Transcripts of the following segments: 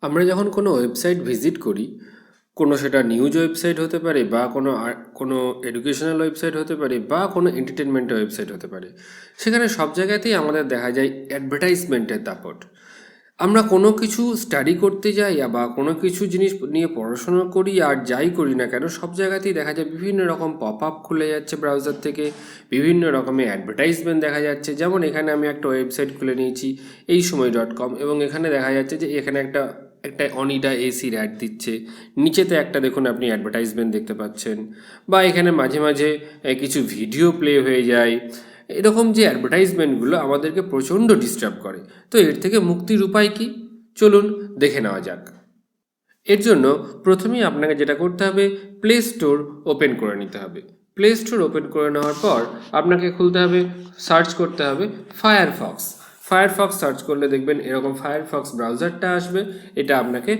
আমরা যখন কোনো ওয়েবসাইট ভিজিট করি, কোনো সেটা নিউজ ওয়েবসাইট হতে পারে বা কোনো এডুকেশনাল ওয়েবসাইট হতে পারে বা কোনো এন্টারটেনমেন্টের ওয়েবসাইট হতে পারে, সেখানে সব জায়গাতেই আমাদের দেখা যায় অ্যাডভার্টাইজমেন্টের দাপট। আমরা কোনো কিছু স্টাডি করতে যাই বা কোনো কিছু জিনিস নিয়ে পড়াশোনা করি আর যাই করি না কেন, সব জায়গাতেই দেখা যায় বিভিন্ন রকম পপ আপ খুলে যাচ্ছে ব্রাউজার থেকে, বিভিন্ন রকমের অ্যাডভার্টাইজমেন্ট দেখা যাচ্ছে। যেমন এখানে আমি একটা ওয়েবসাইট খুলে নিয়েছি এইসময়.com, এবং এখানে দেখা যাচ্ছে যে এখানে একটা একটা অনিডা এসির অ্যাড দিচ্ছে, নিচেতে একটা দেখুন আপনি অ্যাডভার্টাইজমেন্ট দেখতে পাচ্ছেন, বা এখানে মাঝে মাঝে কিছু ভিডিও প্লে হয়ে যায়। এরকম যে অ্যাডভার্টাইজমেন্টগুলো আমাদেরকে প্রচণ্ড ডিস্টার্ব করে। তো এর থেকে মুক্তির উপায় কি, চলুন দেখে নেওয়া যাক। এর জন্য প্রথমেই আপনাকে যেটা করতে হবে, প্লে স্টোর ওপেন করে নিতে হবে। প্লে স্টোর ওপেন করে নেওয়ার পর আপনাকে খুলতে হবে, সার্চ করতে হবে ফায়ারফক্স। ফায়ারফক্স সার্চ করলে দেখবেন এরকম ফায়ারফক্স ব্রাউজারটা আসবে। এটা আপনাকে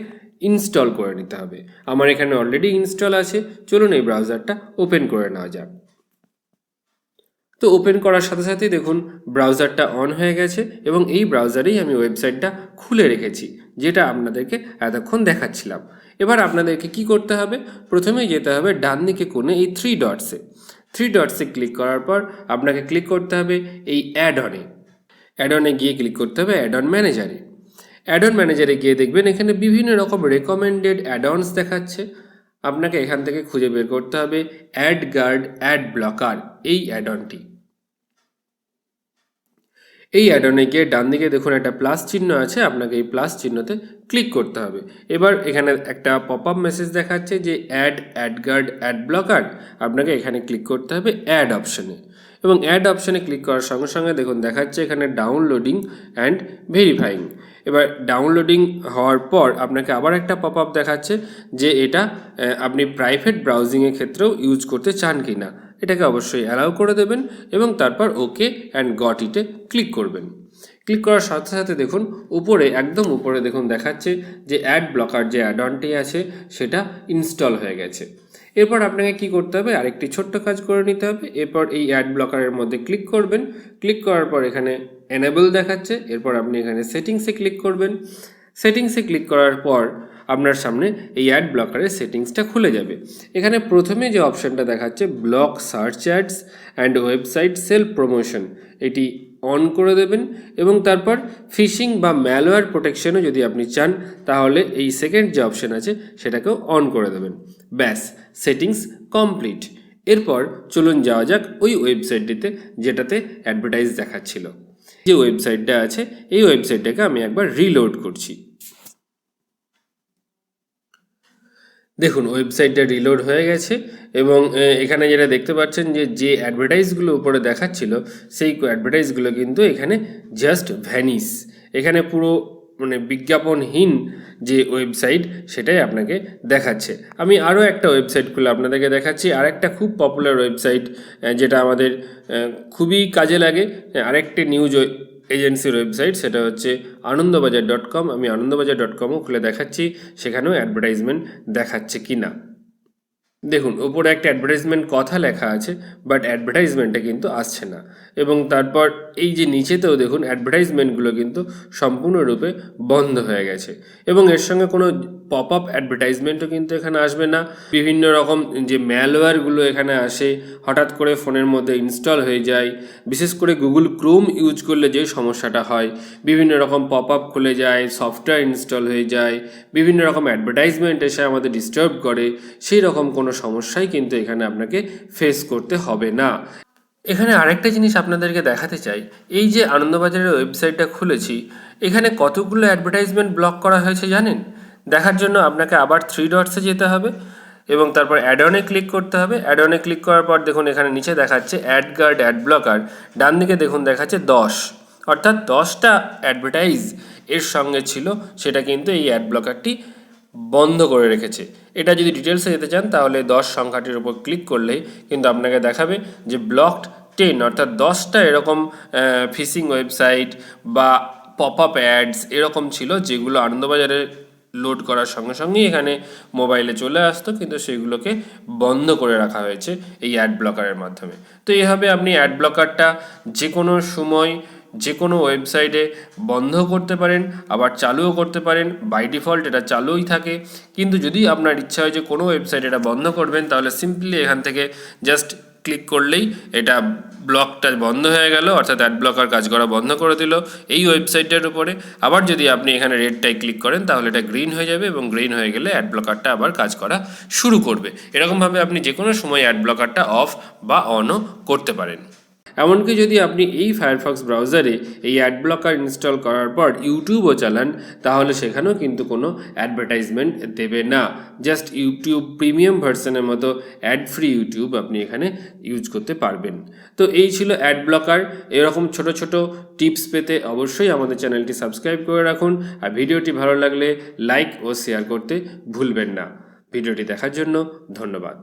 ইনস্টল করে নিতে হবে। আমার এখানে অলরেডি ইনস্টল আছে, চলুন এই ব্রাউজারটা ওপেন করে নেওয়া যাক। তো ওপেন করার সাথে সাথেই দেখুন ব্রাউজারটা অন হয়ে গেছে, এবং এই ব্রাউজারেই আমি ওয়েবসাইটটা খুলে রেখেছি, যেটা আপনাদেরকে এতক্ষণ দেখাচ্ছিলাম। এবার আপনাদেরকে কি করতে হবে, প্রথমেই যেতে হবে ডান দিকে কোণে এই থ্রি ডটসে ক্লিক করার পর আপনাকে ক্লিক করতে হবে এই অ্যাড অনে গিয়ে ক্লিক করতে হবে অ্যাড অন ম্যানেজারে গিয়ে দেখবেন এখানে বিভিন্ন রকম রেকমেন্ডেড অ্যাড-অনস দেখাচ্ছে। আপনাকে এখান থেকে খুঁজে বের করতে হবে অ্যাড গার্ড অ্যাড ব্লকার, এই অ্যাড-অনটি। এই অ্যাড-অনে গিয়ে ডান দিকে দেখুন একটা প্লাস চিহ্ন আছে, আপনাকে এই প্লাস চিহ্নতে ক্লিক করতে হবে। এবার এখানে একটা পপ আপ মেসেজ দেখাচ্ছে যে অ্যাড গার্ড অ্যাড ব্লকার, আপনাকে এখানে ক্লিক করতে হবে অ্যাড অপশনে, এবং অ্যাড অপশনে ক্লিক করার সঙ্গে সঙ্গে দেখুন দেখাচ্ছে এখানে ডাউনলোডিং অ্যান্ড ভেরিফাইং। এবার ডাউনলোডিং হওয়ার পর আপনাকে আবার একটা পপ আপ দেখাচ্ছে যে এটা আপনি প্রাইভেট ব্রাউজিংয়ের ক্ষেত্রেও ইউজ করতে চান কি না। এটাকে অবশ্যই অ্যালাউ করে দেবেন এবং তারপর ওকে অ্যান্ড গট ইটে ক্লিক করবেন। ক্লিক করার সাথে সাথে দেখুন উপরে, একদম উপরে দেখুন দেখাচ্ছে যে অ্যাড ব্লকার যে অ্যাড-অনটি আছে সেটা ইনস্টল হয়ে গেছে। এরপর আপনাকে কি করতে হবে, আরেকটি ছোট্ট কাজ করে নিতে হবে। এরপর এই অ্যাড ব্লকারের মধ্যে ক্লিক করবেন। ক্লিক করার পর এখানে এনেবল দেখাচ্ছে, এরপর আপনি এখানে সেটিংসে ক্লিক করবেন। সেটিংসে ক্লিক করার পর আপনার সামনে এই অ্যাড ব্লকারের সেটিংসটা খুলে যাবে। এখানে প্রথমে যে অপশানটা দেখাচ্ছে block search ads and website self promotion, এটি অন করে দেবেন, এবং তারপর ফিশিং বা ম্যালওয়্যার প্রোটেকশনও যদি আপনি চান তাহলে এই সেকেন্ড যে অপশান আছে সেটাকেও অন করে দেবেন। ব্যাস, সেটিংস কমপ্লিট। এরপর চলুন যাওয়া যাক ওই ওয়েবসাইটটিতে যেটাতে অ্যাডভার্টাইজ দেখাচ্ছিল। যে ওয়েবসাইটটা আছে এই ওয়েবসাইটটাকে আমি একবার রিলোড করছি। দেখুন ওয়েবসাইটটা রিলোড হয়ে গেছে, এবং এখানে যেটা দেখতে পাচ্ছেন যে অ্যাডভার্টাইজগুলো উপরে দেখাচ্ছিল সেই অ্যাডভার্টাইজগুলো কিন্তু এখানে জাস্ট ভ্যানিস। এখানে পুরো বিজ্ঞাপনহীন যে ওয়েবসাইট সেটাই আপনাকে দেখাচ্ছে। আমি আরও একটা ওয়েবসাইট খুলে আপনাদেরকে দেখাচ্ছি, আর একটা খুব পপুলার ওয়েবসাইট যেটা আমাদের খুবই কাজে লাগে, আরেকটি নিউজ এজেন্সির ওয়েবসাইট, সেটা হচ্ছে আনন্দবাজার.com। আমি আনন্দবাজার.comও খুলে দেখাচ্ছি, সেখানেও অ্যাডভার্টাইজমেন্ট দেখাচ্ছে কি না। দেখুন ওপরে একটা অ্যাডভার্টাইজমেন্ট কথা লেখা আছে, বাট অ্যাডভার্টাইজমেন্টটা কিন্তু আসছে না। এবং তারপর এই যে নিচেতেও দেখুন অ্যাডভার্টাইজমেন্টগুলো কিন্তু সম্পূর্ণরূপে বন্ধ হয়ে গেছে, এবং এর সঙ্গে কোনো পপ আপ অ্যাডভার্টাইজমেন্টও কিন্তু এখানে আসবে না। বিভিন্ন রকম যে ম্যালওয়্যারগুলো এখানে আসে, হঠাৎ করে ফোনের মধ্যে ইনস্টল হয়ে যায়, বিশেষ করে গুগল ক্রোম ইউজ করলে যে সমস্যাটা হয়, বিভিন্ন রকম পপ আপ খুলে যায়, সফটওয়্যার ইনস্টল হয়ে যায়, বিভিন্ন রকম অ্যাডভার্টাইজমেন্ট এসে আমাদের ডিস্টার্ব করে, সেই রকম কোনো সমস্যাই কিন্তু এখানে আপনাকে ফেস করতে হবে না। এখানে আরেকটা জিনিস আপনাদেরকে দেখাতে চাই, এই যে আনন্দবাজারের ওয়েবসাইটটা খুলেছি, এখানে কতগুলো অ্যাডভার্টাইজমেন্ট ব্লক করা হয়েছে জানেন? দেখার জন্য আপনাকে আবার থ্রি ডটসে যেতে হবে, এবং তারপর অ্যাড-অনে ক্লিক করতে হবে। অ্যাড-অনে ক্লিক করার পর দেখুন এখানে নিচে দেখাচ্ছে অ্যাড গার্ড অ্যাড ব্লকার, ডান দিকে দেখুন দেখাচ্ছে 10, অর্থাৎ 10টা অ্যাডভার্টাইজ এর সঙ্গে ছিল, সেটা কিন্তু এই অ্যাড ব্লকারটি বন্ধ করে রেখেছে। এটা যদি ডিটেলসে যেতে চান তাহলে 10 সংখ্যাটির উপর ক্লিক করলেই কিন্তু আপনাকে দেখাবে যে ব্লকড 10, অর্থাৎ 10টা এরকম ফিশিং ওয়েবসাইট বা পপ আপ অ্যাডস এরকম ছিল, যেগুলো আনন্দবাজারে লোড করার সঙ্গে সঙ্গেই এখানে মোবাইলে চলে আসতো, কিন্তু সেগুলোকে বন্ধ করে রাখা হয়েছে এই অ্যাড ব্লকারের মাধ্যমে। তো এইভাবে আপনি অ্যাড ব্লকারটা যে কোনো সময় যে কোনো ওয়েবসাইটে বন্ধ করতে পারেন, আবার চালুও করতে পারেন। বাই ডিফল্ট এটা চালুই থাকে, কিন্তু যদি আপনার ইচ্ছা হয় যে কোনো ওয়েবসাইট এটা বন্ধ করবেন, তাহলে সিম্পলি এখান থেকে জাস্ট ক্লিক করলেই এটা ব্লকটা বন্ধ হয়ে গেল, অর্থাৎ অ্যাড ব্লকার কাজ করা বন্ধ করে দিল এই ওয়েবসাইটটার উপরে। আবার যদি আপনি এখানে রেডটাই ক্লিক করেন তাহলে এটা গ্রিন হয়ে যাবে, এবং গ্রিন হয়ে গেলে অ্যাড ব্লকারটা আবার কাজ করা শুরু করবে। এরকমভাবে আপনি যে কোনো সময় অ্যাড ব্লকারটা অফ বা অনও করতে পারেন। এমনকি যদি আপনি এই ফায়ারফক্স ব্রাউজারে এই অ্যাড ব্লকার ইনস্টল করার পর ইউটিউবও চালান, তাহলে সেখানেও কিন্তু কোনো অ্যাডভার্টাইজমেন্ট দেবে না। জাস্ট ইউটিউব প্রিমিয়াম ভার্সনের মতো অ্যাড ফ্রি ইউটিউব আপনি এখানে ইউজ করতে পারবেন। তো এই ছিল অ্যাড ব্লকার। এরকম ছোট ছোট টিপস পেতে অবশ্যই আমাদের চ্যানেলটি সাবস্ক্রাইব করে রাখুন, আর ভিডিওটি ভালো লাগলে লাইক ও শেয়ার করতে ভুলবেন না। ভিডিওটি দেখার জন্য ধন্যবাদ।